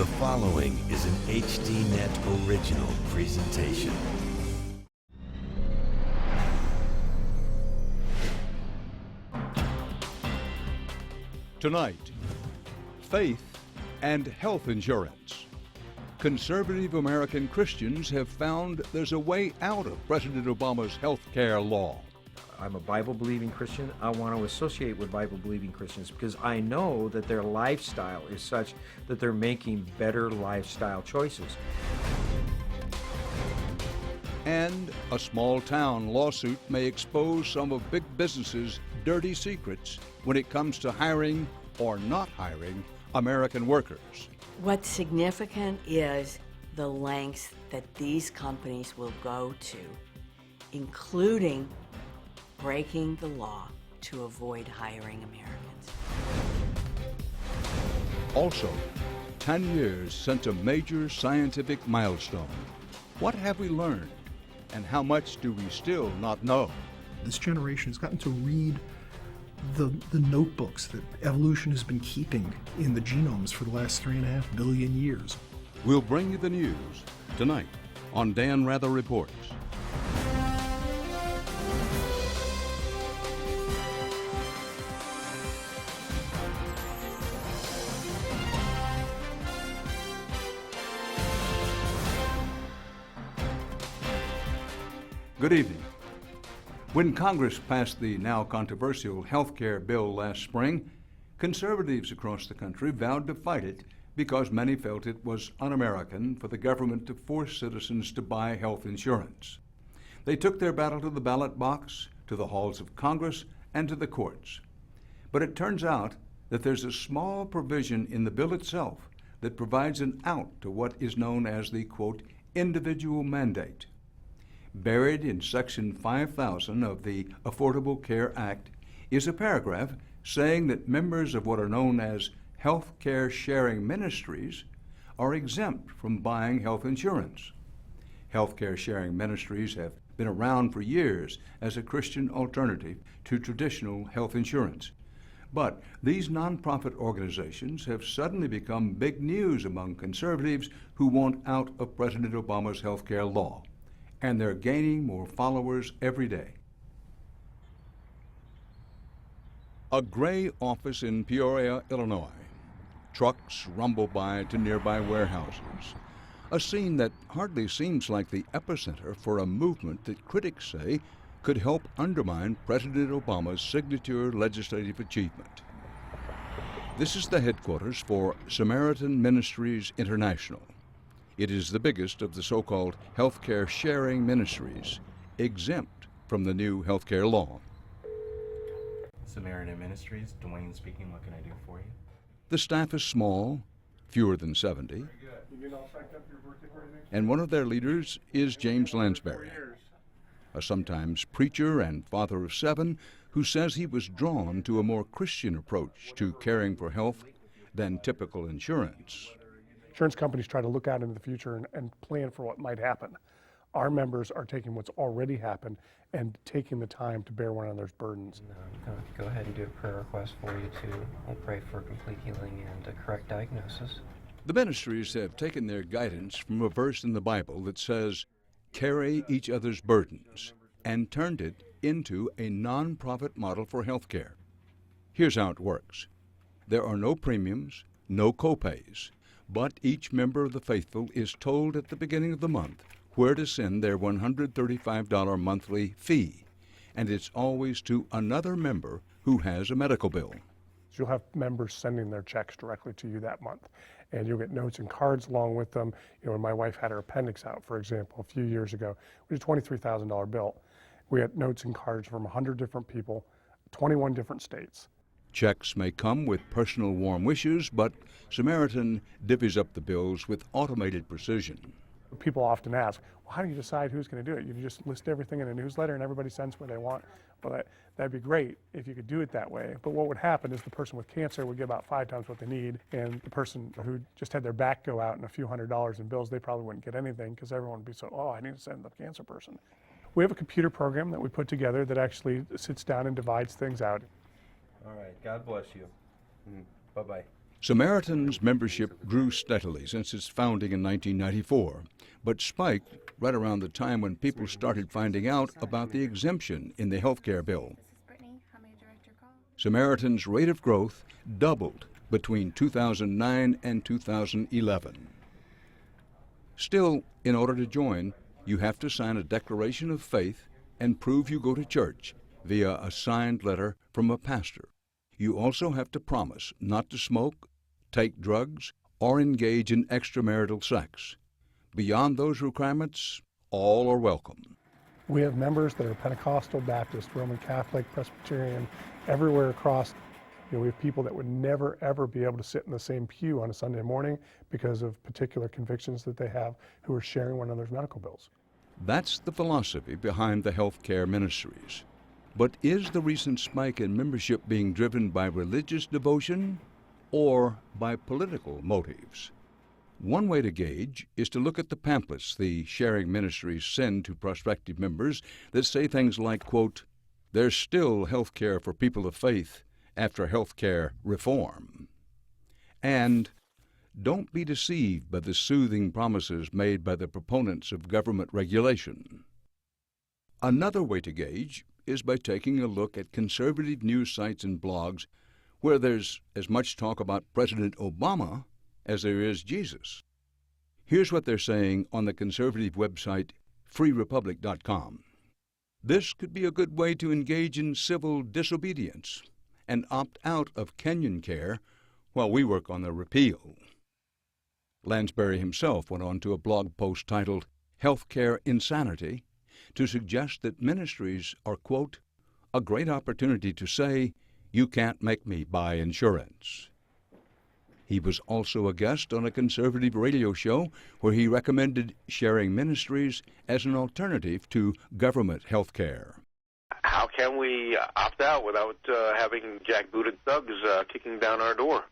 The following is an HDNet original presentation. Tonight, faith and health insurance. Conservative American Christians have found there's a way out of President Obama's health care law. I'm a Bible-believing Christian. I want to associate with Bible-believing Christians because I know that their lifestyle is such that they're making better lifestyle choices. And a small-town lawsuit may expose some of big business's dirty secrets when it comes to hiring or not hiring American workers. What's significant is the lengths that these companies will go to, including breaking the law to avoid hiring Americans. Also, 10 years since a major scientific milestone. What have we learned, and how much do we still not know? This generation has gotten to read the notebooks that evolution has been keeping in the genomes for the last 3.5 billion years. We'll bring you the news tonight on Dan Rather Reports. Good evening. When Congress passed the now controversial health care bill last spring, conservatives across the country vowed to fight it because many felt it was un-American for the government to force citizens to buy health insurance. They took their battle to the ballot box, to the halls of Congress, and to the courts. But it turns out that there's a small provision in the bill itself that provides an out to what is known as the, quote, individual mandate. Buried in Section 5000 of the Affordable Care Act is a paragraph saying that members of what are known as health care sharing ministries are exempt from buying health insurance. Health care sharing ministries have been around for years as a Christian alternative to traditional health insurance. But these nonprofit organizations have suddenly become big news among conservatives who want out of President Obama's health care law. And they're gaining more followers every day. A gray office in Peoria, Illinois. Trucks rumble by to nearby warehouses. A scene that hardly seems like the epicenter for a movement that critics say could help undermine President Obama's signature legislative achievement. This is the headquarters for Samaritan Ministries International. It is the biggest of the so-called healthcare sharing ministries, exempt from the new healthcare law. Samaritan Ministries, Dwayne speaking. What can I do for you? The staff is small, fewer than 70, and one of their leaders is James Lansbury, a sometimes preacher and father of 7 who says he was drawn to a more Christian approach to caring for health than typical insurance. Insurance companies try to look out into the future and plan for what might happen. Our members are taking what's already happened and taking the time to bear one another's burdens. I'm going to go ahead and do a prayer request for you too. We'll pray for complete healing and a correct diagnosis. The ministries have taken their guidance from a verse in the Bible that says, "Carry each other's burdens," and turned it into a non-profit model for health care. Here's how it works. There are no premiums, no co-pays, but each member of the faithful is told at the beginning of the month where to send their $135 monthly fee, and it's always to another member who has a medical bill. You'll have members sending their checks directly to you that month, and you'll get notes and cards along with them. You know, when my wife had her appendix out, for example, a few years ago, it was a $23,000 bill. We had notes and cards from 100 different people, 21 different states. Checks may come with personal warm wishes, but Samaritan divvies up the bills with automated precision. People often ask, well, how do you decide who's going to do it? You just list everything in a newsletter and everybody sends what they want. Well, that'd be great if you could do it that way. But what would happen is the person with cancer would get about 5 times what they need, and the person who just had their back go out and a few $100s in bills, they probably wouldn't get anything because everyone would be so, oh, I need to send the cancer person. We have a computer program that we put together that actually sits down and divides things out. All right. God bless you. Bye-bye. Samaritan's membership grew steadily since its founding in 1994, but spiked right around the time when people started finding out about the exemption in the health care bill. Samaritan's rate of growth doubled between 2009 and 2011. Still, in order to join, you have to sign a declaration of faith and prove you go to church via a signed letter from a pastor. You also have to promise not to smoke, take drugs, or engage in extramarital sex. Beyond those requirements, all are welcome. We have members that are Pentecostal, Baptist, Roman Catholic, Presbyterian, everywhere across. We have people that would never, ever be able to sit in the same pew on a Sunday morning because of particular convictions that they have who are sharing one another's medical bills. That's the philosophy behind the health care ministries. But is the recent spike in membership being driven by religious devotion or by political motives? One way to gauge is to look at the pamphlets the sharing ministries send to prospective members that say things like, quote, "There's still health care for people of faith after health care reform." And don't be deceived by the soothing promises made by the proponents of government regulation. Another way to gauge is by taking a look at conservative news sites and blogs where there's as much talk about President Obama as there is Jesus. Here's what they're saying on the conservative website freerepublic.com. This could be a good way to engage in civil disobedience and opt out of Kenyan care while we work on the repeal. Lansbury himself went on to a blog post titled Healthcare Insanity to suggest that ministries are, quote, "a great opportunity to say, you can't make me buy insurance." He was also a guest on a conservative radio show where he recommended sharing ministries as an alternative to government health care. How can we opt out without having jackbooted thugs kicking down our door?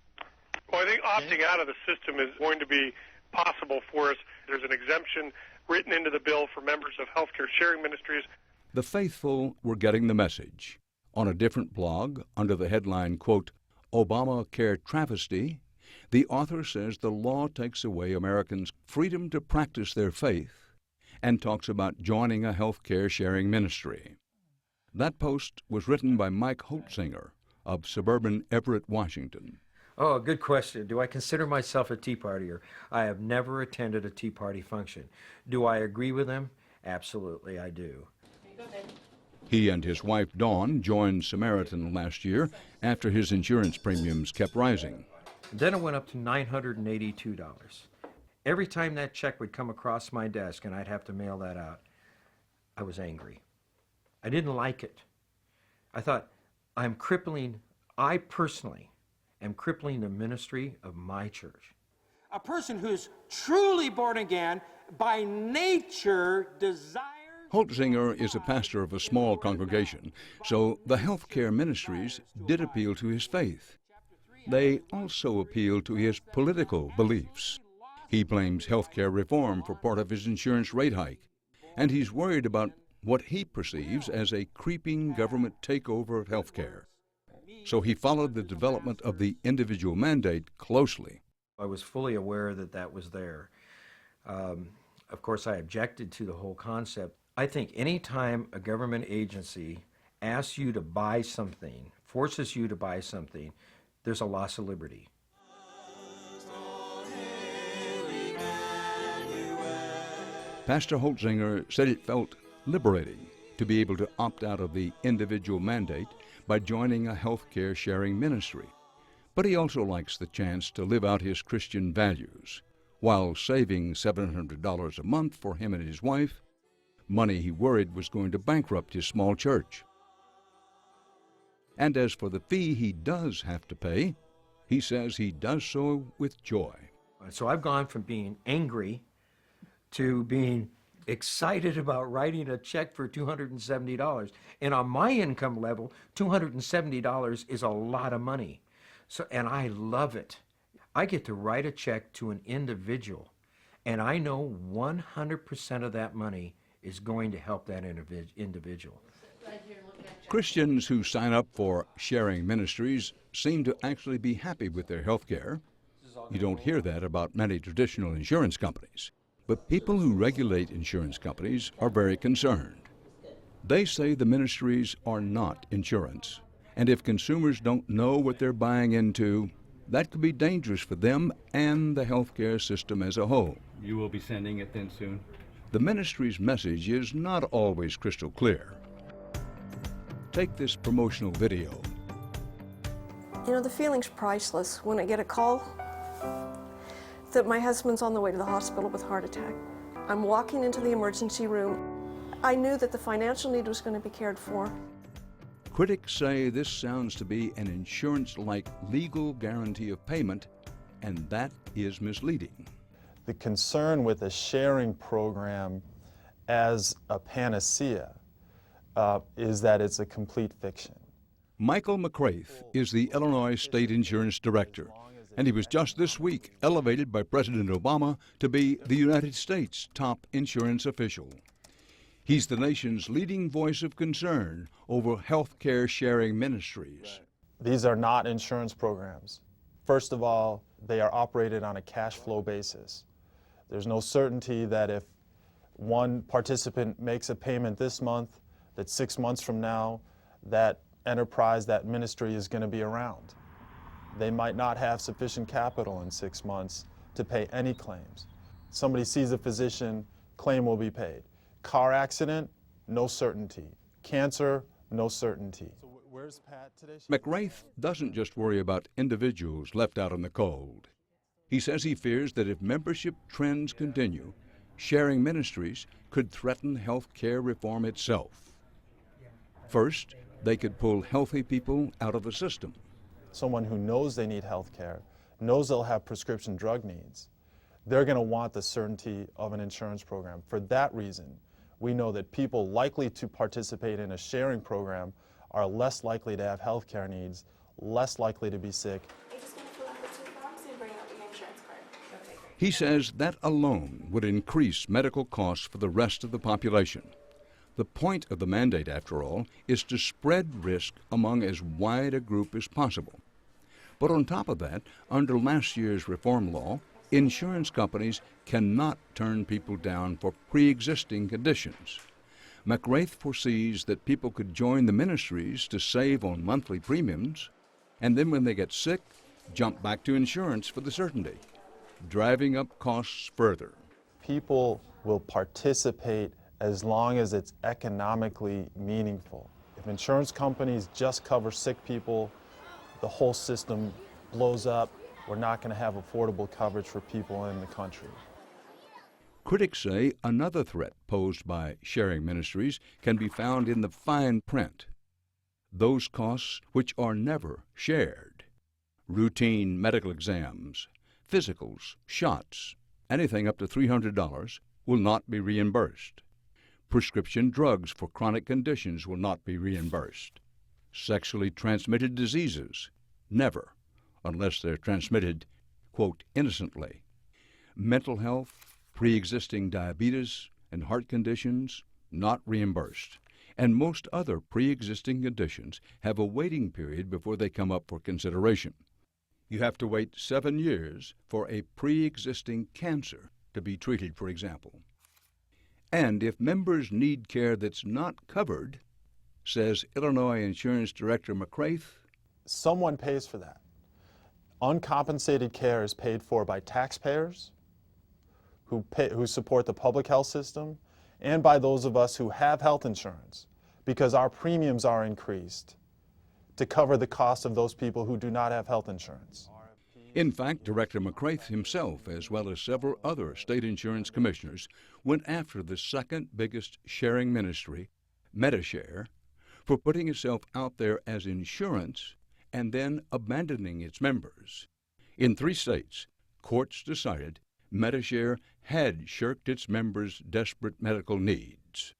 Well, I think opting out of the system is going to be possible for us. There's an exemption written into the bill for members of healthcare sharing ministries. The faithful were getting the message. On a different blog, under the headline, quote, "Obamacare Travesty," the author says the law takes away Americans' freedom to practice their faith and talks about joining a health care sharing ministry. That post was written by Mike Holtzinger of suburban Everett, Washington. Oh, good question. Do I consider myself a Tea Partier? I have never attended a Tea Party function. Do I agree with them? Absolutely, I do. He and his wife, Dawn, joined Samaritan last year after his insurance premiums kept rising. Then it went up to $982. Every time that check would come across my desk and I'd have to mail that out, I was angry. I didn't like it. I thought, I personally am crippling the ministry of my church. A person who's truly born again by nature desires. Holtzinger is a pastor of a small congregation, so the health care ministries did appeal to his faith. They also appeal to his political beliefs. He blames health care reform for part of his insurance rate hike, and he's worried about what he perceives as a creeping government takeover of health care. So he followed the development of the individual mandate closely. I was fully aware that that was there. Of course, I objected to the whole concept. I think any time a government agency asks you to buy something, forces you to buy something, there's a loss of liberty. Pastor Holtzinger said it felt liberating to be able to opt out of the individual mandate by joining a health care sharing ministry. But he also likes the chance to live out his Christian values while saving $700 a month for him and his wife, money he worried was going to bankrupt his small church. And as for the fee he does have to pay, he says he does so with joy. So I've gone from being angry to being excited about writing a check for $270. And on my income level, $270 is a lot of money. And I love it. I get to write a check to an individual, and I know 100% of that money is going to help that individual. Christians who sign up for sharing ministries seem to actually be happy with their health care, You don't hear that about many traditional insurance companies. But people who regulate insurance companies are very concerned. They say the ministries are not insurance, and if consumers don't know what they're buying into, that could be dangerous for them and the healthcare system as a whole. You will be sending it then soon? The ministry's message is not always crystal clear. Take this promotional video. You know, the feeling's priceless when I get a call that my husband's on the way to the hospital with a heart attack. I'm walking into the emergency room. I knew that the financial need was going to be cared for. Critics say this sounds to be an insurance-like legal guarantee of payment, and that is misleading. The concern with a sharing program as a panacea is that it's a complete fiction. Michael McCraith is the Illinois State Insurance Director, and he was just this week elevated by President Obama to be the United States' top insurance official. He's the nation's leading voice of concern over health care sharing ministries. These are not insurance programs. First of all, they are operated on a cash flow basis. There's no certainty that if one participant makes a payment this month, that 6 months from now, that enterprise, that ministry is going to be around. They might not have sufficient capital in 6 months to pay any claims. Somebody sees a physician, claim will be paid. Car accident, no certainty. Cancer, no certainty. So where's Pat today? McCraith doesn't just worry about individuals left out in the cold. He says he fears that if membership trends continue, sharing ministries could threaten health care reform itself. First, they could pull healthy people out of the system. Someone who knows they need health care, knows they'll have prescription drug needs, they're going to want the certainty of an insurance program. For that reason, we know that people likely to participate in a sharing program are less likely to have health care needs, less likely to be sick. He says that alone would increase medical costs for the rest of the population. The point of the mandate, after all, is to spread risk among as wide a group as possible. But on top of that, under last year's reform law, insurance companies cannot turn people down for pre-existing conditions. McCraith foresees that people could join the ministries to save on monthly premiums, and then when they get sick, jump back to insurance for the certainty, driving up costs further. People will participate as long as it's economically meaningful. If insurance companies just cover sick people, the whole system blows up. We're not going to have affordable coverage for people in the country. Critics say another threat posed by sharing ministries can be found in the fine print. Those costs which are never shared. Routine medical exams, physicals, shots, anything up to $300 will not be reimbursed. Prescription drugs for chronic conditions will not be reimbursed. Sexually transmitted diseases, never, unless they're transmitted, quote, innocently. Mental health, pre-existing diabetes, and heart conditions, not reimbursed. And most other pre-existing conditions have a waiting period before they come up for consideration. You have to wait 7 years for a pre-existing cancer to be treated, for example. And if members need care that's not covered, says Illinois Insurance Director McCraith, someone pays for that. Uncompensated care is paid for by taxpayers who support the public health system and by those of us who have health insurance because our premiums are increased to cover the cost of those people who do not have health insurance. In fact, Director McCraith himself, as well as several other state insurance commissioners, went after the second biggest sharing ministry, Medi-Share, for putting itself out there as insurance and then abandoning its members. In 3 states, courts decided Medi-Share had shirked its members' desperate medical needs.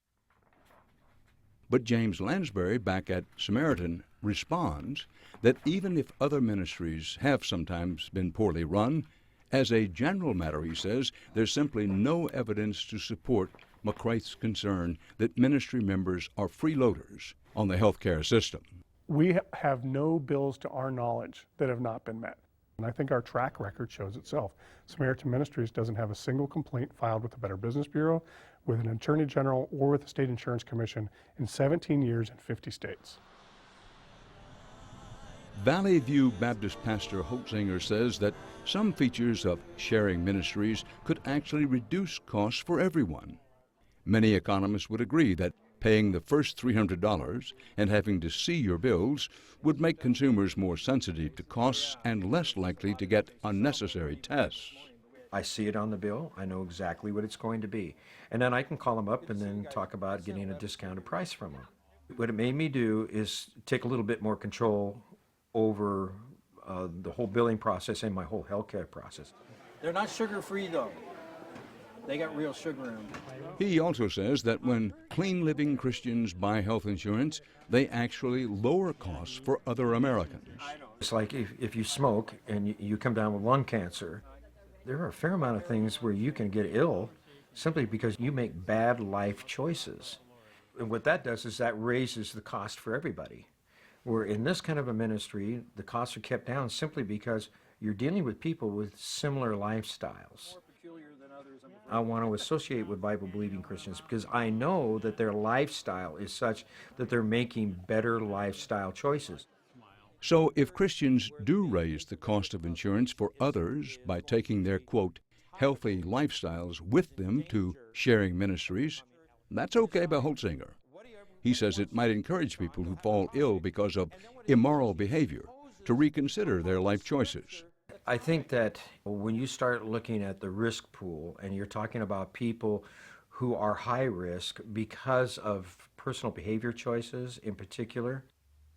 But James Lansbury, back at Samaritan, responds that even if other ministries have sometimes been poorly run, as a general matter, he says, there's simply no evidence to support McCraith's concern that ministry members are freeloaders on the health care system. We have no bills to our knowledge that have not been met. And I think our track record shows itself. Samaritan Ministries doesn't have a single complaint filed with the Better Business Bureau, with an Attorney General, or with the State Insurance Commission in 17 years in 50 states. Valley View Baptist pastor Holtzinger says that some features of sharing ministries could actually reduce costs for everyone. Many economists would agree that paying the first $300 and having to see your bills would make consumers more sensitive to costs and less likely to get unnecessary tests. I see it on the bill. I know exactly what it's going to be. And then I can call them up and then talk about getting a discounted price from them. What it made me do is take a little bit more control over the whole billing process and my whole healthcare process. They're not sugar-free, though. They got real sugar in them. He also says that when clean living Christians buy health insurance, they actually lower costs for other Americans. It's like if you smoke and you come down with lung cancer, there are a fair amount of things where you can get ill simply because you make bad life choices. And what that does is that raises the cost for everybody. Where in this kind of a ministry, the costs are kept down simply because you're dealing with people with similar lifestyles. I want to associate with Bible-believing Christians because I know that their lifestyle is such that they're making better lifestyle choices. So if Christians do raise the cost of insurance for others by taking their, quote, healthy lifestyles with them to sharing ministries, that's okay by Holtzinger. He says it might encourage people who fall ill because of immoral behavior to reconsider their life choices. I think that when you start looking at the risk pool and you're talking about people who are high risk because of personal behavior choices in particular,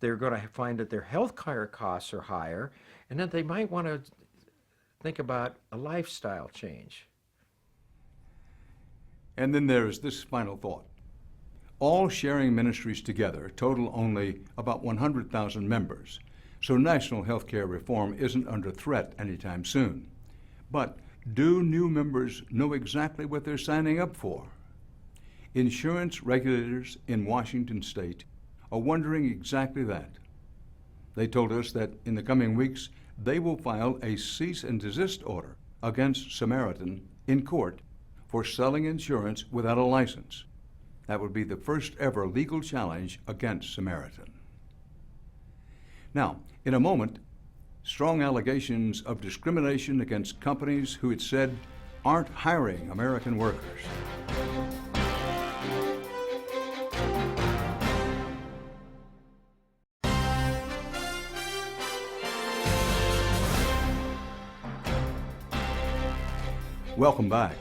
they're going to find that their health care costs are higher and that they might want to think about a lifestyle change. And then there's this final thought. All sharing ministries together total only about 100,000 members, so national health care reform isn't under threat anytime soon. But do new members know exactly what they're signing up for? Insurance regulators in Washington state are wondering exactly that. They told us that in the coming weeks, they will file a cease and desist order against Samaritan in court for selling insurance without a license. That would be the first ever legal challenge against Samaritan. Now, in a moment, strong allegations of discrimination against companies who it said aren't hiring American workers. Welcome back.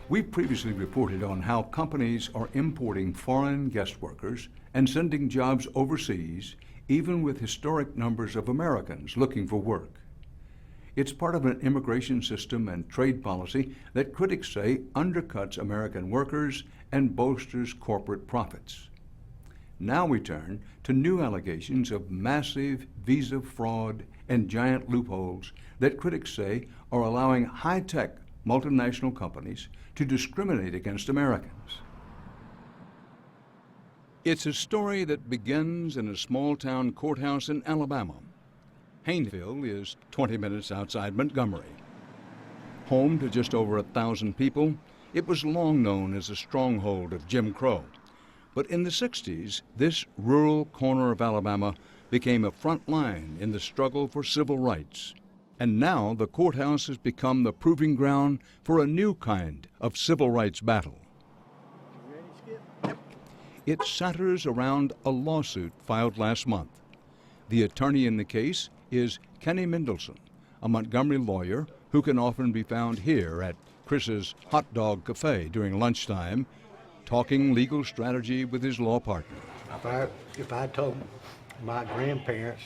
We previously reported on how companies are importing foreign guest workers and sending jobs overseas, even with historic numbers of Americans looking for work. It's part of an immigration system and trade policy that critics say undercuts American workers and bolsters corporate profits. Now we turn to new allegations of massive visa fraud and giant loopholes that critics say are allowing high-tech multinational companies to discriminate against Americans. It's a story that begins in a small-town courthouse in Alabama. Haynesville is 20 minutes outside Montgomery. Home to just over 1,000 people, it was long known as a stronghold of Jim Crow. But in the 60s, this rural corner of Alabama became a front line in the struggle for civil rights. And now the courthouse has become the proving ground for a new kind of civil rights battle. It centers around a lawsuit filed last month. The attorney in the case is Kenny Mendelson, a Montgomery lawyer who can often be found here at Chris's Hot Dog Cafe during lunchtime, talking legal strategy with his law partner. If I told my grandparents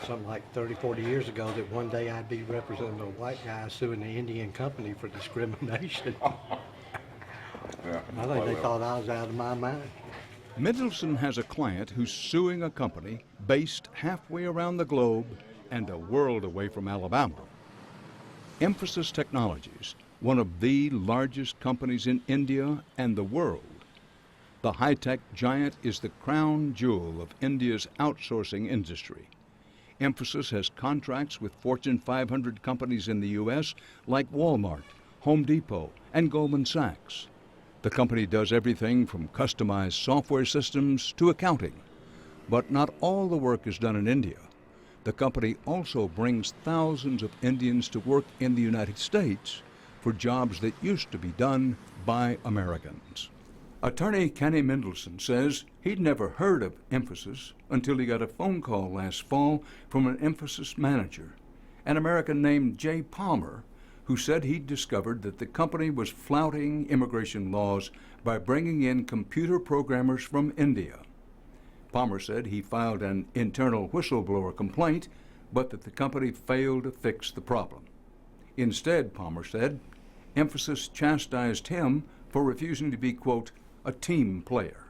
something like 30, 40 years ago that one day I'd be representing a white guy suing the Indian company for discrimination, I think they thought I was out of my mind. Mendelson has a client who's suing a company based halfway around the globe and a world away from Alabama. Emphasis Technologies, one of the largest companies in India and the world. The high-tech giant is the crown jewel of India's outsourcing industry. Emphasis has contracts with Fortune 500 companies in the U.S. like Walmart, Home Depot, and Goldman Sachs. The company does everything from customized software systems to accounting. But not all the work is done in India. The company also brings thousands of Indians to work in the United States for jobs that used to be done by Americans. Attorney Kenny Mendelson says he'd never heard of Emphasis until he got a phone call last fall from an Emphasis manager, an American named Jay Palmer, who said he'd discovered that the company was flouting immigration laws by bringing in computer programmers from India. Palmer said he filed an internal whistleblower complaint, but that the company failed to fix the problem. Instead, Palmer said, Emphasis chastised him for refusing to be, quote, a team player.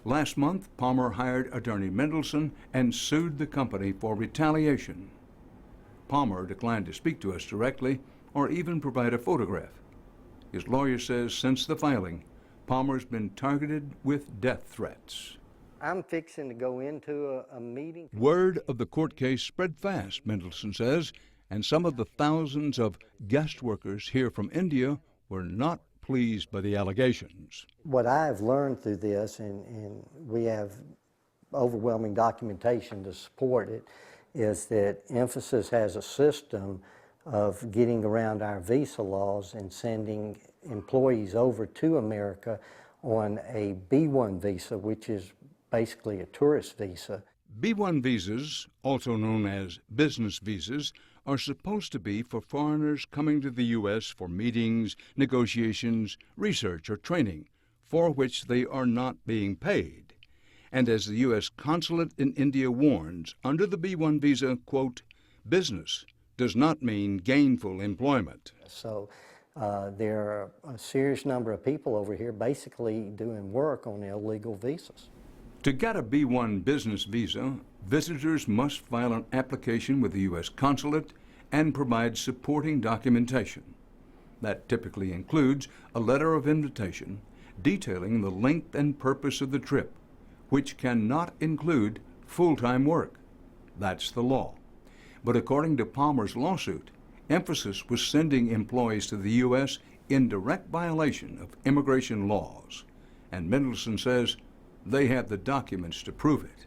Last month, Palmer hired attorney Mendelson and sued the company for retaliation. Palmer declined to speak to us directly or even provide a photograph. His lawyer says since the filing, Palmer's been targeted with death threats. I'm fixing to go into a meeting. Word of the court case spread fast, Mendelson says, and some of the thousands of guest workers here from India were not pleased by the allegations. What I've learned through this, and we have overwhelming documentation to support it, is that Emphasis has a system of getting around our visa laws and sending employees over to America on a B-1 visa, which is basically a tourist visa. B-1 visas, also known as business visas, are supposed to be for foreigners coming to the U.S. for meetings, negotiations, research, or training, for which they are not being paid. And as the U.S. consulate in India warns, under the B-1 visa, quote, business does not mean gainful employment. So there are a serious number of people over here basically doing work on illegal visas. To get a B-1 business visa, visitors must file an application with the U.S. consulate and provide supporting documentation. That typically includes a letter of invitation detailing the length and purpose of the trip, which cannot include full-time work. That's the law. But according to Palmer's lawsuit, Emphasis was sending employees to the U.S. in direct violation of immigration laws, and Mendelson says they have the documents to prove it.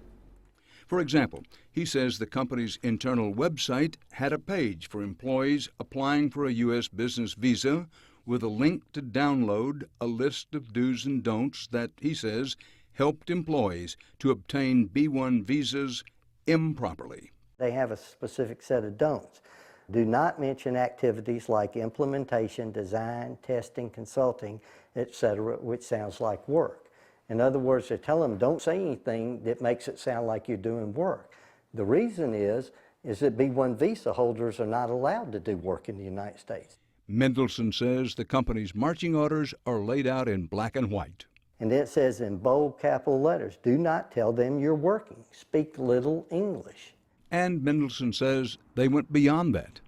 For example, he says the company's internal website had a page for employees applying for a U.S. business visa with a link to download a list of do's and don'ts that, he says, helped employees to obtain B-1 visas improperly. They have a specific set of don'ts. Do not mention activities like implementation, design, testing, consulting, etc., which sounds like work. In other words, they tell them don't say anything that makes it sound like you're doing work. The reason is that B-1 visa holders are not allowed to do work in the United States. Mendelson says the company's marching orders are laid out in black and white. And it says in bold capital letters, do not tell them you're working. Speak little English. And Mendelson says they went beyond that.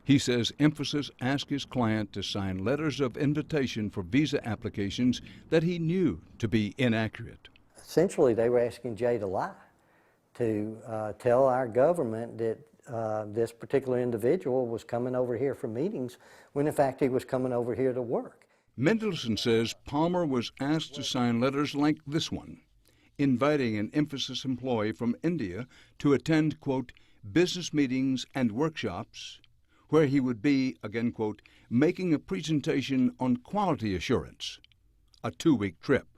He says Emphasis asked his client to sign letters of invitation for visa applications that he knew to be inaccurate. Essentially, they were asking Jay to lie, to tell our government that this particular individual was coming over here for meetings when in fact he was coming over here to work. Mendelson says Palmer was asked to sign letters like this one, inviting an Emphasis employee from India to attend, quote, business meetings and workshops, where he would be, again, quote, making a presentation on quality assurance, a 2-week trip.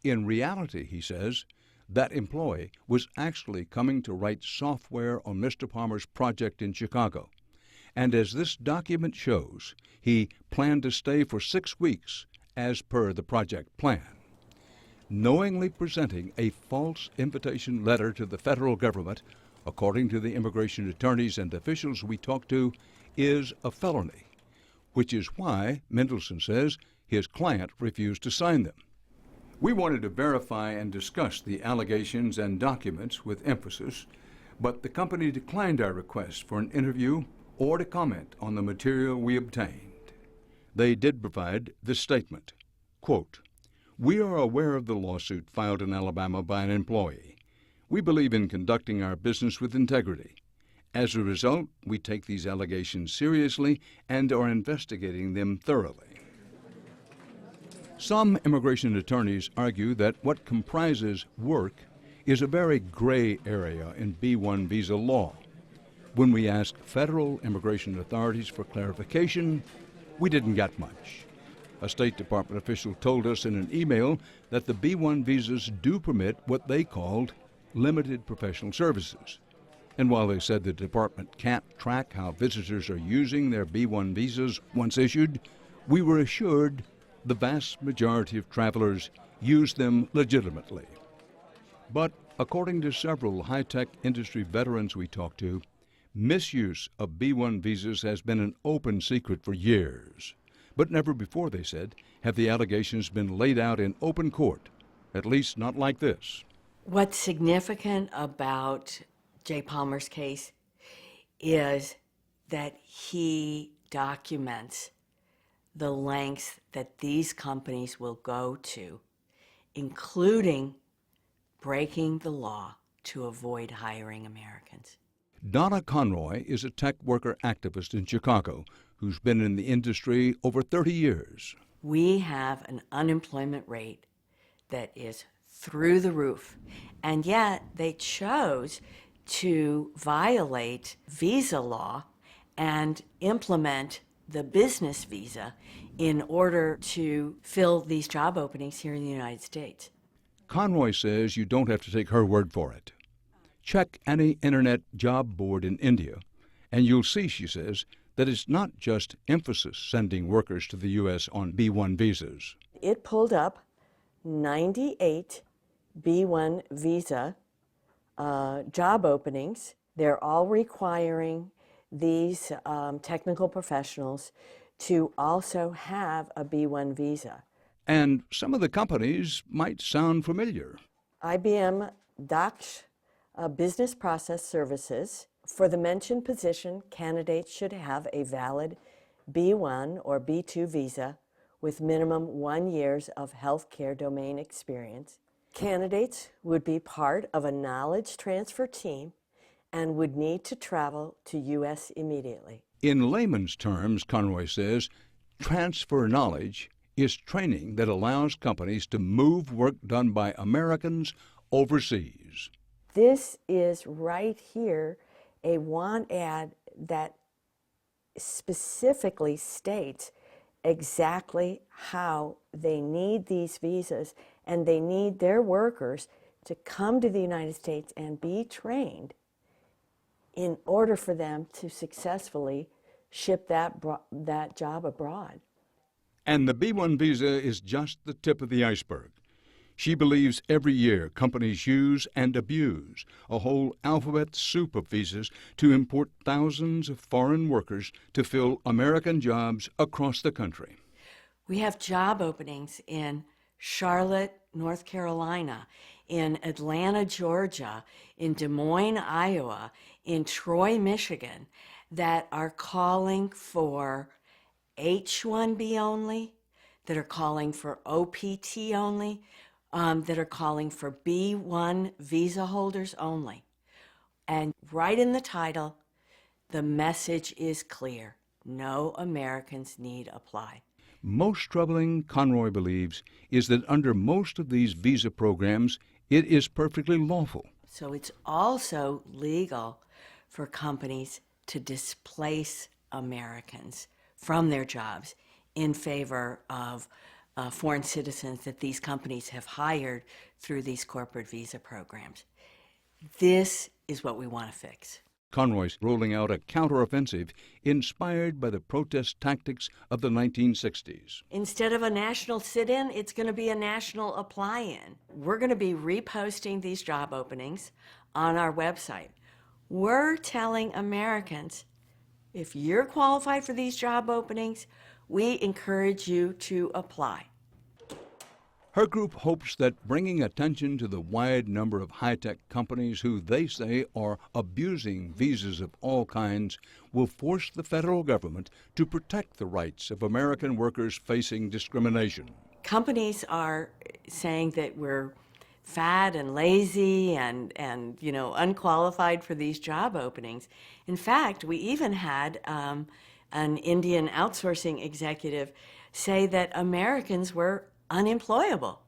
In reality, he says, that employee was actually coming to write software on Mr. Palmer's project in Chicago. And as this document shows, he planned to stay for 6 weeks as per the project plan. Knowingly presenting a false invitation letter to the federal government, according to the immigration attorneys and officials we talked to, is a felony, which is why, Mendelson says, his client refused to sign them. We wanted to verify and discuss the allegations and documents with Emphasis, but the company declined our request for an interview or to comment on the material we obtained. They did provide this statement, quote, we are aware of the lawsuit filed in Alabama by an employee. We believe in conducting our business with integrity. As a result, we take these allegations seriously and are investigating them thoroughly. Some immigration attorneys argue that what comprises work is a very gray area in B-1 visa law. When we asked federal immigration authorities for clarification, we didn't get much. A State Department official told us in an email that the B-1 visas do permit what they called limited professional services. And while they said the department can't track how visitors are using their B-1 visas once issued, we were assured the vast majority of travelers use them legitimately. But according to several high-tech industry veterans we talked to, misuse of B-1 visas has been an open secret for years. But never before, they said, have the allegations been laid out in open court, at least not like this. What's significant about Jay Palmer's case is that he documents the lengths that these companies will go to, including breaking the law to avoid hiring Americans. Donna Conroy is a tech worker activist in Chicago who's been in the industry over 30 years. We have an unemployment rate that is through the roof, and yet they chose to violate visa law and implement the business visa in order to fill these job openings here in the United States. Conroy says you don't have to take her word for it. Check any internet job board in India, and you'll see, she says, that it's not just Emphasis sending workers to the U.S. on B-1 visas. It pulled up 98 B-1 visa job openings. They're all requiring these technical professionals to also have a B-1 visa. And some of the companies might sound familiar. IBM Daksh Business Process Services. For the mentioned position, candidates should have a valid B-1 or B-2 visa with minimum 1 year of healthcare domain experience. Candidates would be part of a knowledge transfer team and would need to travel to U.S. immediately. In layman's terms, Conroy says, transfer knowledge is training that allows companies to move work done by Americans overseas. This is right here a want ad that specifically states exactly how they need these visas, and they need their workers to come to the United States and be trained in order for them to successfully ship that job abroad. And the B-1 visa is just the tip of the iceberg. She believes every year companies use and abuse a whole alphabet soup of visas to import thousands of foreign workers to fill American jobs across the country. We have job openings in Charlotte, North Carolina, in Atlanta, Georgia, in Des Moines, Iowa, in Troy, Michigan, that are calling for H-1B only, that are calling for OPT only, that are calling for B-1 visa holders only. And right in the title, the message is clear. No Americans need apply. Most troubling, Conroy believes, is that under most of these visa programs, it is perfectly lawful. So it's also legal for companies to displace Americans from their jobs in favor of foreign citizens that these companies have hired through these corporate visa programs. This is what we want to fix. Conroy's rolling out a counteroffensive inspired by the protest tactics of the 1960s. Instead of a national sit-in, it's going to be a national apply-in. We're going to be reposting these job openings on our website. We're telling Americans, if you're qualified for these job openings, we encourage you to apply. Her group hopes that bringing attention to the wide number of high-tech companies who they say are abusing visas of all kinds will force the federal government to protect the rights of American workers facing discrimination. Companies are saying that we're fat and lazy and unqualified for these job openings. In fact, we even had an Indian outsourcing executive say that Americans were unemployable.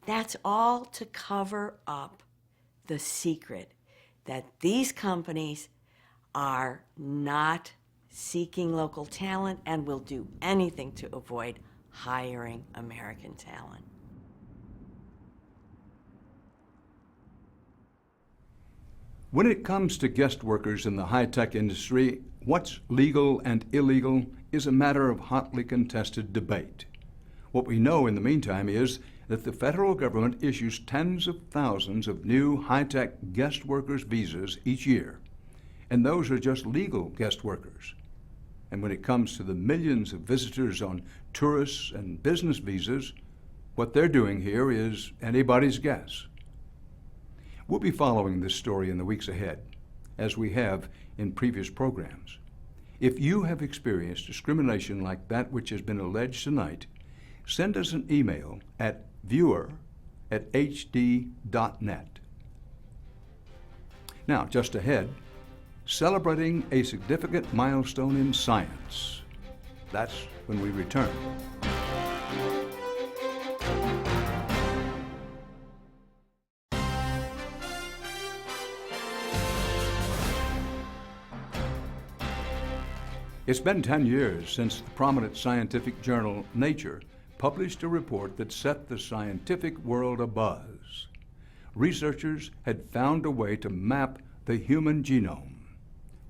That's all to cover up the secret that these companies are not seeking local talent and will do anything to avoid hiring American talent. When it comes to guest workers in the high-tech industry, what's legal and illegal is a matter of hotly contested debate. What we know in the meantime is that the federal government issues tens of thousands of new high-tech guest workers visas each year, and those are just legal guest workers. And when it comes to the millions of visitors on tourists and business visas, what they're doing here is anybody's guess. We'll be following this story in the weeks ahead, as we have in previous programs. If you have experienced discrimination like that which has been alleged tonight, send us an email at viewer@hd.net. Now, just ahead, celebrating a significant milestone in science. That's when we return. It's been 10 years since the prominent scientific journal Nature published a report that set the scientific world abuzz. Researchers had found a way to map the human genome,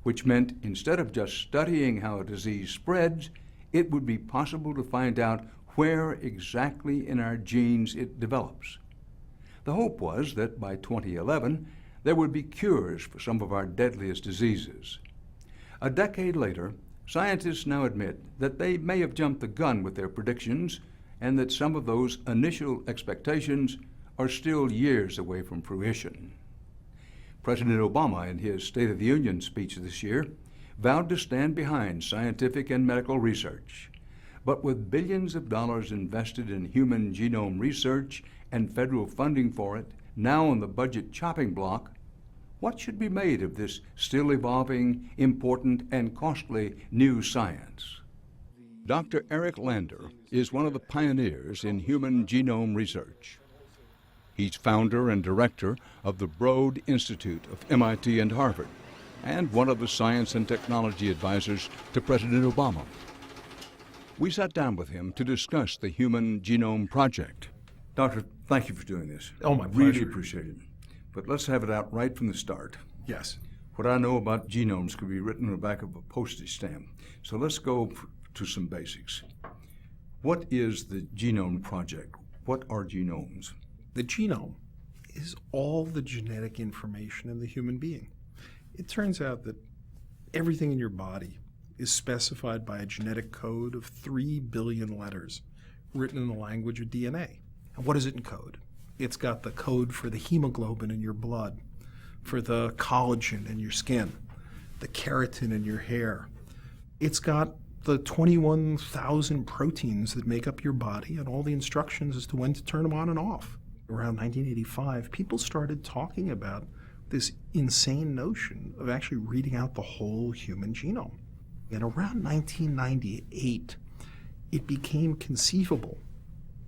which meant instead of just studying how a disease spreads, it would be possible to find out where exactly in our genes it develops. The hope was that by 2011, there would be cures for some of our deadliest diseases. A decade later, scientists now admit that they may have jumped the gun with their predictions and that some of those initial expectations are still years away from fruition. President Obama, in his State of the Union speech this year, vowed to stand behind scientific and medical research. But with billions of dollars invested in human genome research and federal funding for it now on the budget chopping block, what should be made of this still evolving, important, and costly new science? Dr. Eric Lander is one of the pioneers in human genome research. He's founder and director of the Broad Institute of MIT and Harvard, and one of the science and technology advisors to President Obama. We sat down with him to discuss the Human Genome Project. Doctor, thank you for doing this. Oh, my Really pleasure. appreciate it. But let's have it out right from the start. Yes. What I know about genomes could be written on the back of a postage stamp. So let's go to some basics. What is the Genome Project? What are genomes? The genome is all the genetic information in the human being. It turns out that everything in your body is specified by a genetic code of 3 billion letters written in the language of DNA. And what does it encode? It's got the code for the hemoglobin in your blood, for the collagen in your skin, the keratin in your hair. It's got the 21,000 proteins that make up your body and all the instructions as to when to turn them on and off. Around 1985, people started talking about this insane notion of actually reading out the whole human genome. And around 1998, it became conceivable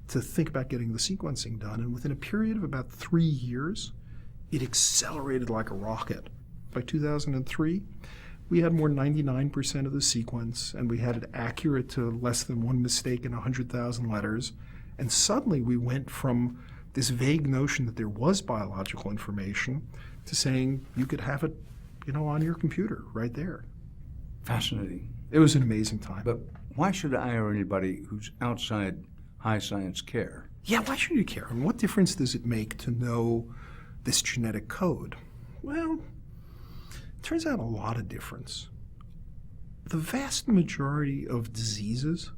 to think about getting the sequencing done. And within a period of about 3 years, it accelerated like a rocket. By 2003, we had more 99% of the sequence, and we had it accurate to less than one mistake in 100,000 letters. And suddenly we went from this vague notion that there was biological information to saying you could have it, on your computer right there. Fascinating. It was an amazing time. But why should I or anybody who's outside high science care? Yeah, why should you care? And what difference does it make to know this genetic code? Well, it turns out a lot of difference. The vast majority of diseases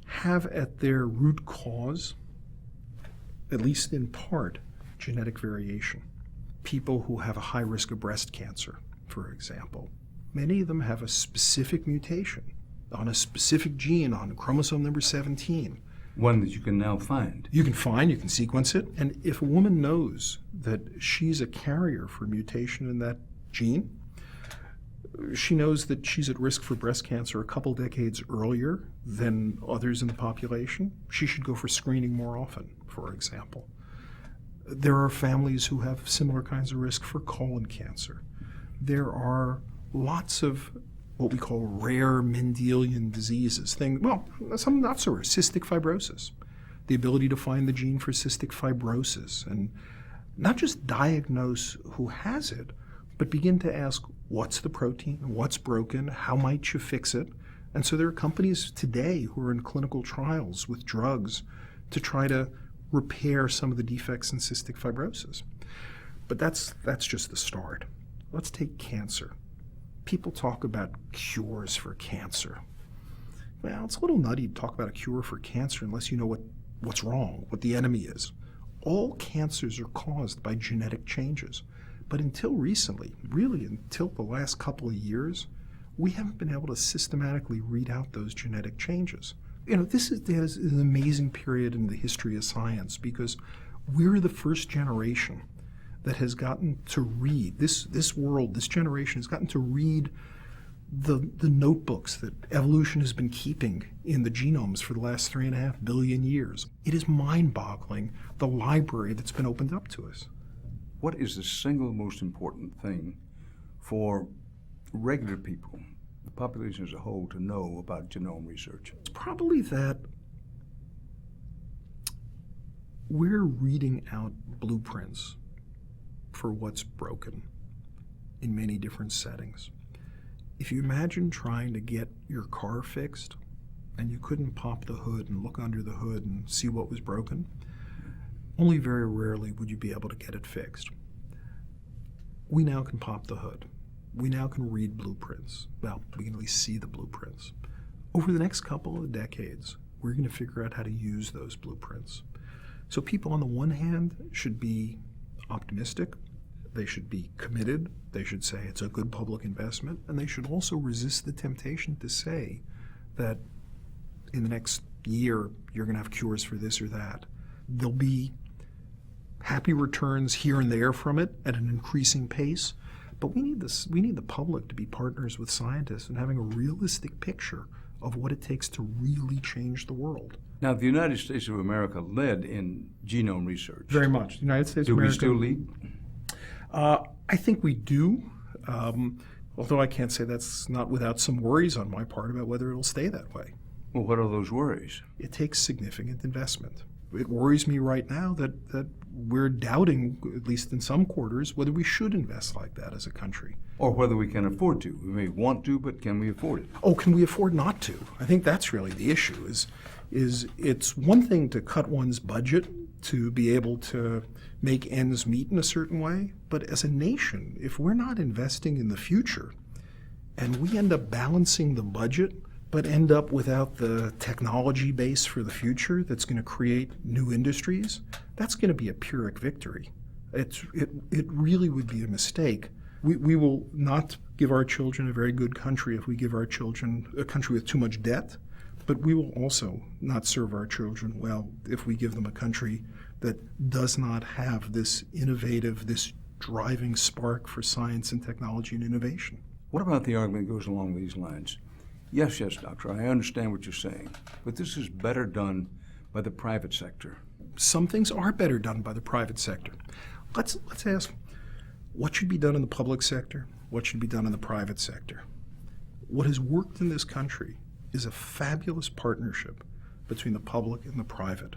have at their root cause, at least in part, genetic variation. People who have a high risk of breast cancer, for example, many of them have a specific mutation on a specific gene on chromosome number 17 One that you can now find. You can sequence it, and if a woman knows that she's a carrier for mutation in that gene, she knows that she's at risk for breast cancer a couple decades earlier than others in the population. She should go for screening more often, for example. There are families who have similar kinds of risk for colon cancer. There are lots of what we call rare Mendelian diseases, some not so rare, cystic fibrosis, the ability to find the gene for cystic fibrosis, and not just diagnose who has it, but begin to ask, what's the protein, what's broken, how might you fix it? And so there are companies today who are in clinical trials with drugs to try to repair some of the defects in cystic fibrosis. But that's just the start. Let's take cancer. People talk about cures for cancer. Well, it's a little nutty to talk about a cure for cancer unless you know what's wrong, what the enemy is. All cancers are caused by genetic changes. But until recently, really until the last couple of years, we haven't been able to systematically read out those genetic changes. This is an amazing period in the history of science because we're the first generation that has gotten to read, this generation has gotten to read the notebooks that evolution has been keeping in the genomes for the last 3.5 billion years. It is mind-boggling, the library that's been opened up to us. What is the single most important thing for regular people, the population as a whole, to know about genome research? It's probably that we're reading out blueprints for what's broken in many different settings. If you imagine trying to get your car fixed and you couldn't pop the hood and look under the hood and see what was broken, only very rarely would you be able to get it fixed. We now can pop the hood. We now can read blueprints. Well, we can at least see the blueprints. Over the next couple of decades, we're going to figure out how to use those blueprints. So people on the one hand should be optimistic, they should be committed, they should say it's a good public investment, and they should also resist the temptation to say that in the next year you're going to have cures for this or that. There'll be happy returns here and there from it at an increasing pace, but we need the public to be partners with scientists and having a realistic picture of what it takes to really change the world. Now, the United States of America led in genome research. Very much. The United States of America. Do we still lead? I think we do, although I can't say that's not without some worries on my part about whether it'll stay that way. Well, what are those worries? It takes significant investment. It worries me right now that we're doubting, at least in some quarters, whether we should invest like that as a country. Or whether we can afford to. We may want to, but can we afford it? Oh, can we afford not to? I think that's really the issue, is it's one thing to cut one's budget to be able to make ends meet in a certain way, but as a nation, if we're not investing in the future and we end up balancing the budget but end up without the technology base for the future that's going to create new industries, that's going to be a Pyrrhic victory. It really would be a mistake. We will not give our children a very good country if we give our children a country with too much debt, but we will also not serve our children well if we give them a country that does not have this innovative, this driving spark for science and technology and innovation. What about the argument that goes along these lines? Yes, doctor, I understand what you're saying, but this is better done by the private sector. Some things are better done by the private sector. Let's ask, what should be done in the public sector? What should be done in the private sector? What has worked in this country is a fabulous partnership between the public and the private.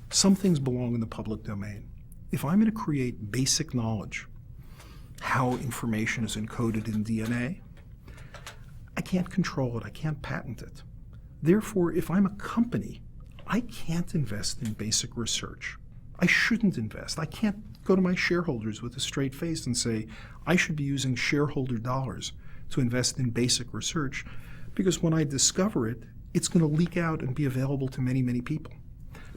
Some things belong in the public domain. If I'm going to create basic knowledge, how information is encoded in DNA, I can't control it, I can't patent it. Therefore, if I'm a company, I can't invest in basic research. I shouldn't invest. I can't go to my shareholders with a straight face and say, I should be using shareholder dollars to invest in basic research, because when I discover it, it's going to leak out and be available to many, many people.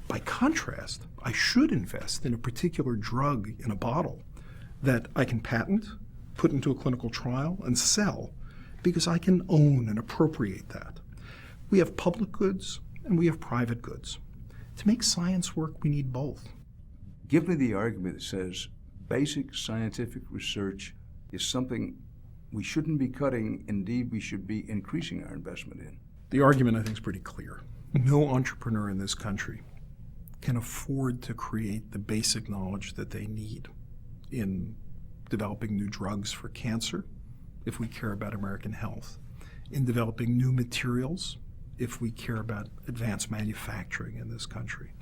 By contrast, I should invest in a particular drug in a bottle that I can patent, put into a clinical trial, and sell, because I can own and appropriate that. We have public goods and we have private goods. To make science work, we need both. Give me the argument that says basic scientific research is something we shouldn't be cutting, indeed we should be increasing our investment in. The argument, I think, is pretty clear. No entrepreneur in this country can afford to create the basic knowledge that they need in developing new drugs for cancer, if we care about American health, in developing new materials, if we care about advanced manufacturing in this country,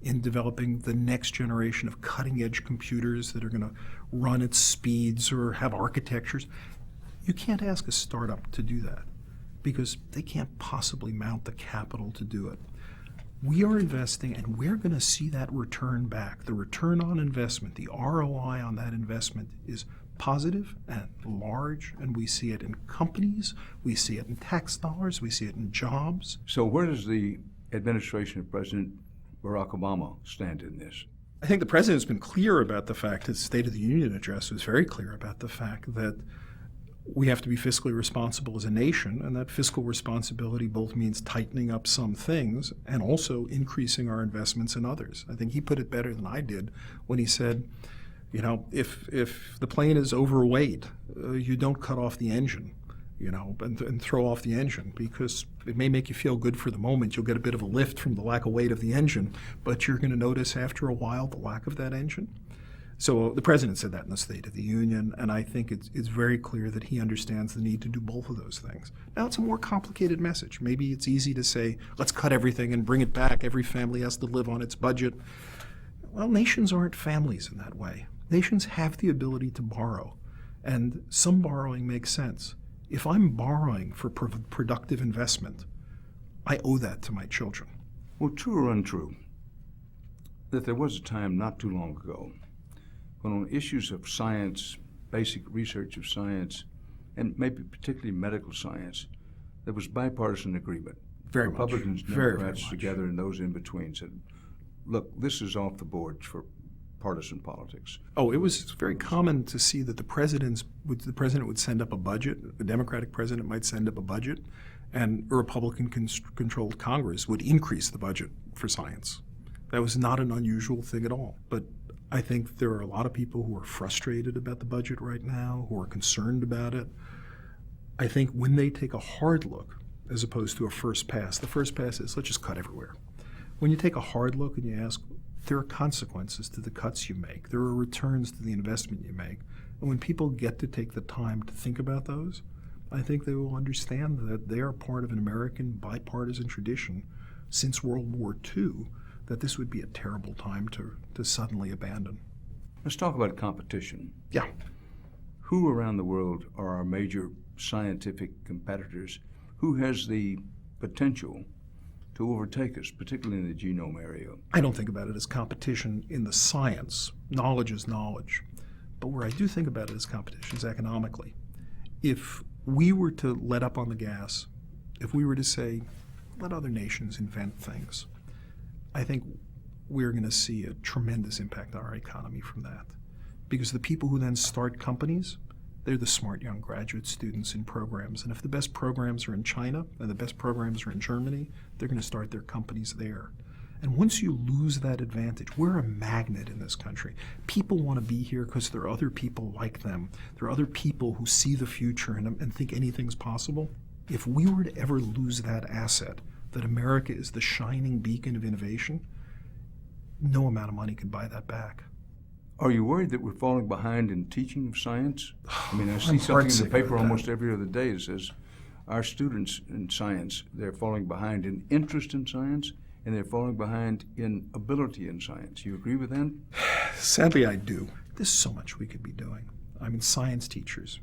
in developing the next generation of cutting-edge computers that are going to run at speeds or have architectures. You can't ask a startup to do that because they can't possibly mount the capital to do it. We are investing, and we're going to see that return back. The return on investment, the ROI on that investment is positive and large, and we see it in companies, we see it in tax dollars, we see it in jobs. So where does the administration of President Barack Obama stand in this? I think the president's been clear about the fact, his State of the Union address was very clear about the fact that we have to be fiscally responsible as a nation, and that fiscal responsibility both means tightening up some things and also increasing our investments in others. I think he put it better than I did when he said, you know, if the plane is overweight, you don't cut off the engine, you know, and throw off the engine, because it may make you feel good for the moment. You'll get a bit of a lift from the lack of weight of the engine, but you're going to notice after a while the lack of that engine. So the president said that in the State of the Union, and I think it's very clear that he understands the need to do both of those things. Now, it's a more complicated message. Maybe it's easy to say, let's cut everything and bring it back. Every family has to live on its budget. Well, nations aren't families in that way. Nations have the ability to borrow, and some borrowing makes sense. If I'm borrowing for productive investment, I owe that to my children. Well, true or untrue, that there was a time not too long ago when on issues of science, basic research of science, and maybe particularly medical science, there was bipartisan agreement. Very much. Republicans, Very Democrats much. together, and those in between said, look, this is off the boards for partisan politics. Oh, it was very common to see that the president would send up a budget, the Democratic president might send up a budget, and a Republican-controlled Congress would increase the budget for science. That was not an unusual thing at all. But I think there are a lot of people who are frustrated about the budget right now, who are concerned about it. I think when they take a hard look, as opposed to a first pass, the first pass is, let's just cut everywhere. When you take a hard look and you ask, there are consequences to the cuts you make, there are returns to the investment you make, and when people get to take the time to think about those, I think they will understand that they are part of an American bipartisan tradition since World War II, that this would be a terrible time to suddenly abandon. Let's talk about competition. Yeah. Who around the world are our major scientific competitors? Who has the potential to overtake us, particularly in the genome area? I don't think about it as competition in the science. Knowledge is knowledge. But where I do think about it as competition is economically. If we were to let up on the gas, if we were to say, let other nations invent things, I think we're going to see a tremendous impact on our economy from that. Because the people who then start companies, they're the smart young graduate students in programs. And if the best programs are in China and the best programs are in Germany, they're going to start their companies there. And once you lose that advantage, we're a magnet in this country. People want to be here because there are other people like them. There are other people who see the future and think anything's possible. If we were to ever lose that asset, that America is the shining beacon of innovation, no amount of money can buy that back. Are you worried that we're falling behind in teaching of science? I mean, I see something in the paper almost every other day that says our students in science, they're falling behind in interest in science, and they're falling behind in ability in science. You agree with that? Sadly, I do. There's so much we could be doing. I mean, science teachers.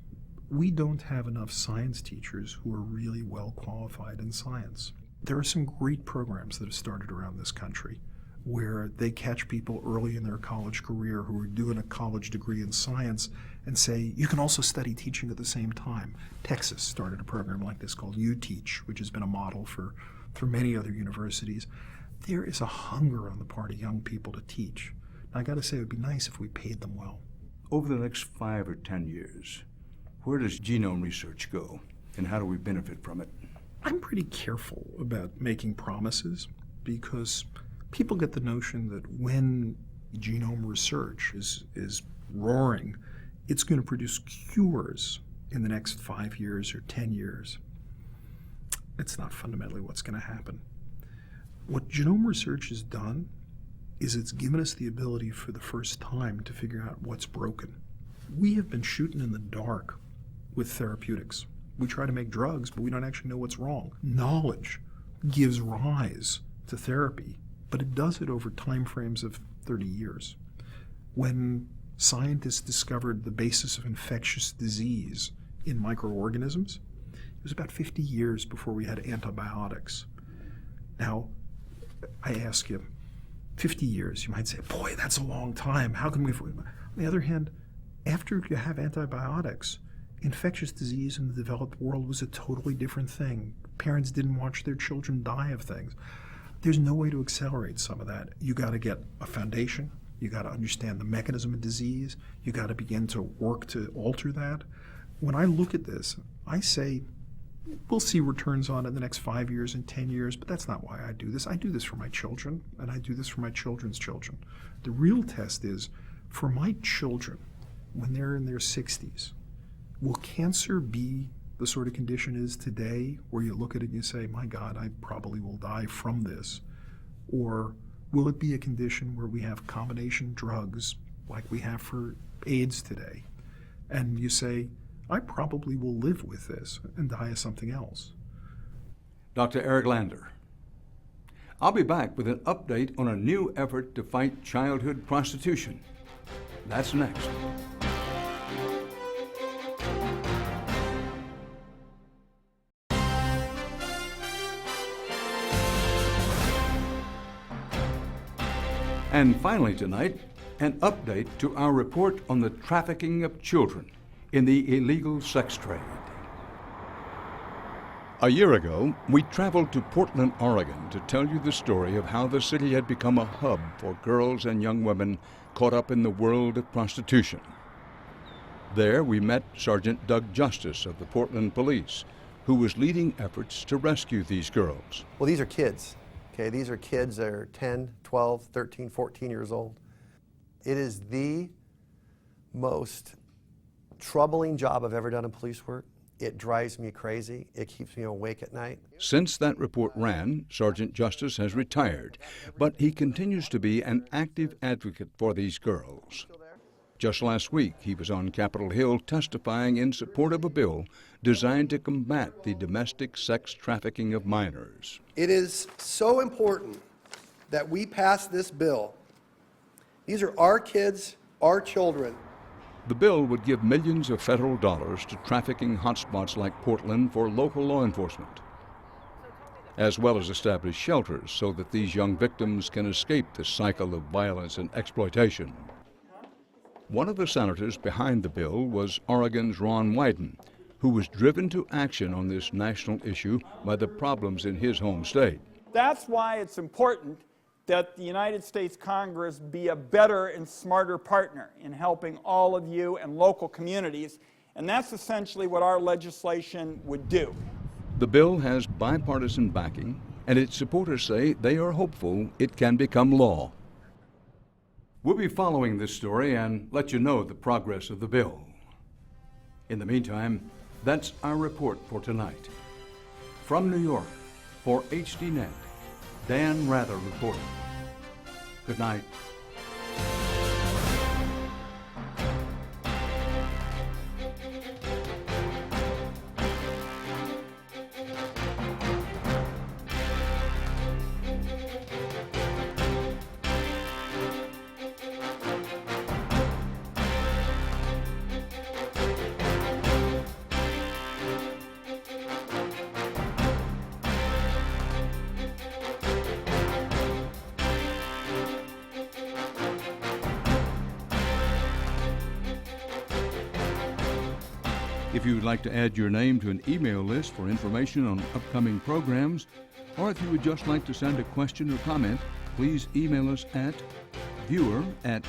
We don't have enough science teachers who are really well qualified in science. There are some great programs that have started around this country where they catch people early in their college career who are doing a college degree in science and say, you can also study teaching at the same time. Texas started a program like this called UTeach, which has been a model for many other universities. There is a hunger on the part of young people to teach. Now, I got to say, it would be nice if we paid them well. Over the next 5 or 10 years, where does genome research go, and how do we benefit from it? I'm pretty careful about making promises because People get the notion that when genome research is roaring, it's going to produce cures in the next 5 years or 10 years. It's not fundamentally what's going to happen. What genome research has done is it's given us the ability for the first time to figure out what's broken. We have been shooting in the dark with therapeutics. We try to make drugs, but we don't actually know what's wrong. Knowledge gives rise to therapy, but it does it over time frames of 30 years. When scientists discovered the basis of infectious disease in microorganisms, it was about 50 years before we had antibiotics. Now, I ask you, 50 years, you might say, boy, that's a long time. How can we? On the other hand, after you have antibiotics, infectious disease in the developed world was a totally different thing. Parents didn't watch their children die of things. There's no way to accelerate some of that. You got to get a foundation. You got to understand the mechanism of disease. You got to begin to work to alter that. When I look at this, I say, we'll see returns on it in the next 5 years and 10 years, but that's not why I do this. I do this for my children, and I do this for my children's children. The real test is, for my children, when they're in their 60s, will cancer be the sort of condition it is today, where you look at it and you say, my God, I probably will die from this? Or will it be a condition where we have combination drugs like we have for AIDS today? And you say, I probably will live with this and die of something else. Dr. Eric Lander. I'll be back with an update on a new effort to fight childhood prostitution. That's next. And finally tonight, an update to our report on the trafficking of children in the illegal sex trade. A year ago, we traveled to Portland, Oregon to tell you the story of how the city had become a hub for girls and young women caught up in the world of prostitution. There we met Sergeant Doug Justice of the Portland Police, who was leading efforts to rescue these girls. Well, these are kids. Okay, these are kids that are 10, 12, 13, 14 years old. It is the most troubling job I've ever done in police work. It drives me crazy. It keeps me awake at night. Since that report ran, Sergeant Justice has retired, but he continues to be an active advocate for these girls. Just last week, he was on Capitol Hill testifying in support of a bill designed to combat the domestic sex trafficking of minors. It is so important that we pass this bill. These are our kids, our children. The bill would give millions of federal dollars to trafficking hotspots like Portland for local law enforcement, as well as establish shelters so that these young victims can escape the cycle of violence and exploitation. One of the senators behind the bill was Oregon's Ron Wyden, who was driven to action on this national issue by the problems in his home state. That's why it's important that the United States Congress be a better and smarter partner in helping all of you and local communities, and that's essentially what our legislation would do. The bill has bipartisan backing, and its supporters say they are hopeful it can become law. We'll be following this story and let you know the progress of the bill. In the meantime, that's our report for tonight. From New York, for HDNet, Dan Rather reporting. Good night. If you would like to add your name to an email list for information on upcoming programs, or if you would just like to send a question or comment, please email us at viewer@hd.net.